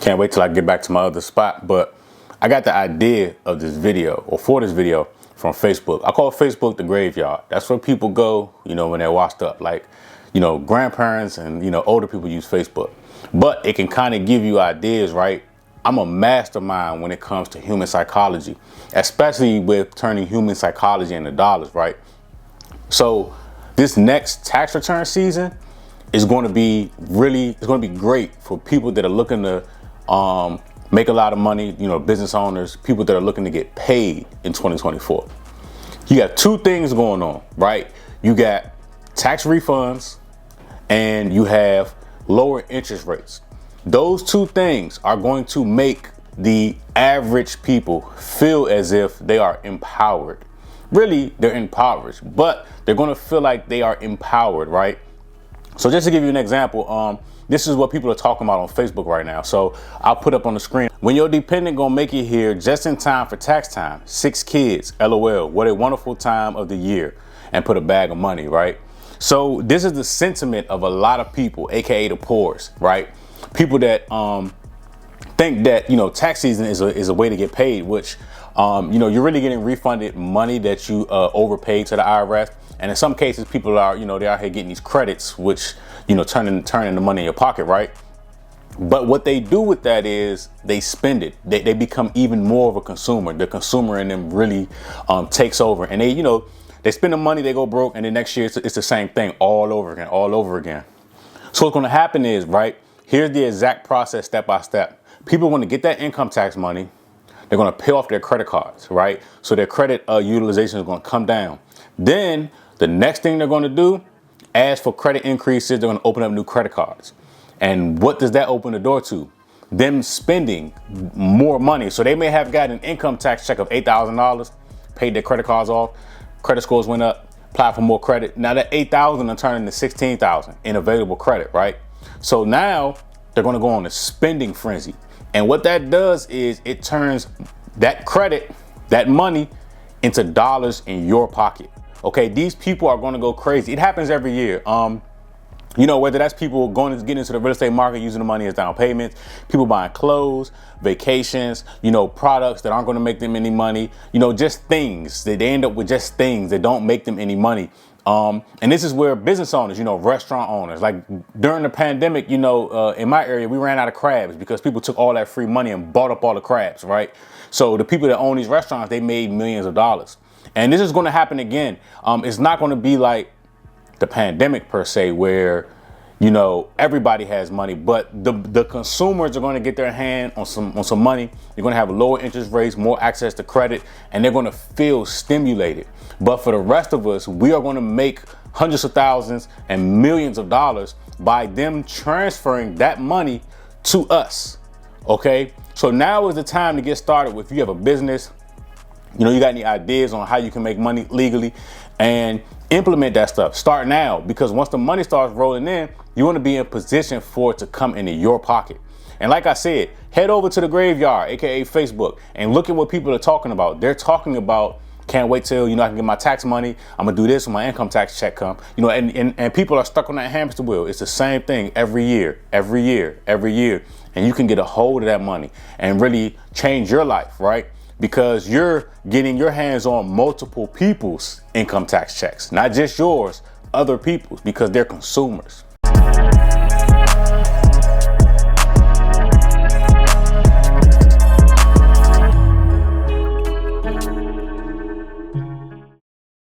Can't wait till I get back to my other spot. But I got the idea of this video, or for this video, from Facebook. I call Facebook the graveyard. That's where people go, when they're washed up. Like, grandparents and, older people use Facebook. But it can kind of give you ideas, right? I'm a mastermind when it comes to human psychology, especially with turning human psychology into dollars, right? So this next tax return season is going to be great for people that are looking to make a lot of money, business owners, people that are looking to get paid in 2024. You got two things going on, right? You got tax refunds and you have lower interest rates. Those two things are going to make the average people feel as if they are empowered. Really, they're impoverished, but they're going to feel like they are empowered, right? So just to give you an example, this is what people are talking about on Facebook right now. So I'll put up on the screen. When your dependent gonna make it here just in time for tax time, 6 kids, LOL, what a wonderful time of the year, and put a bag of money, right? So this is the sentiment of a lot of people, AKA the poors, right? People that think that, tax season is a way to get paid, which, you're really getting refunded money that you overpaid to the IRS. And in some cases, people are, they're out here getting these credits, which, turning the money in your pocket, right? But what they do with that is they spend it. They become even more of a consumer. The consumer in them really takes over. And they spend the money, they go broke, and then next year it's the same thing all over again. So what's going to happen is, right, here's the exact process step by step. People want to get that income tax money. They're going to pay off their credit cards, right? So their credit utilization is going to come down. Then the next thing they're going to do, ask for credit increases. They're going to open up new credit cards. And what does that open the door to? Them spending more money. So they may have got an income tax check of $8,000, paid their credit cards off, credit scores went up, applied for more credit. Now that $8,000 are turning into $16,000 in available credit, right? So now they're going to go on a spending frenzy. And what that does is it turns that credit, that money, into dollars in your pocket. Okay, these people are going to go crazy. It happens every year. Whether that's people going to get into the real estate market using the money as down payments, people buying clothes, vacations, products that aren't going to make them any money, just things. They end up with just things that don't make them any money. And this is where business owners, restaurant owners, like during the pandemic, in my area, we ran out of crabs because people took all that free money and bought up all the crabs, right? So the people that own these restaurants, they made millions of dollars. And this is going to happen again. It's not going to be like the pandemic per se, where, everybody has money, but the consumers are going to get their hand on some money. They're going to have lower interest rates, more access to credit, and they're going to feel stimulated. But for the rest of us, we are going to make hundreds of thousands and millions of dollars by them transferring that money to us. Okay. So now is the time to get started. If you have a business, you got any ideas on how you can make money legally, and implement that stuff. Start now, because once the money starts rolling in, you want to be in position for it to come into your pocket. And like I said, head over to the graveyard, aka Facebook, and look at what people are talking about. They're talking about, can't wait till, I can get my tax money. I'm gonna do this when my income tax check come. And people are stuck on that hamster wheel. It's the same thing every year. And you can get a hold of that money and really change your life, right? Because you're getting your hands on multiple people's income tax checks, not just yours, other people's, because they're consumers.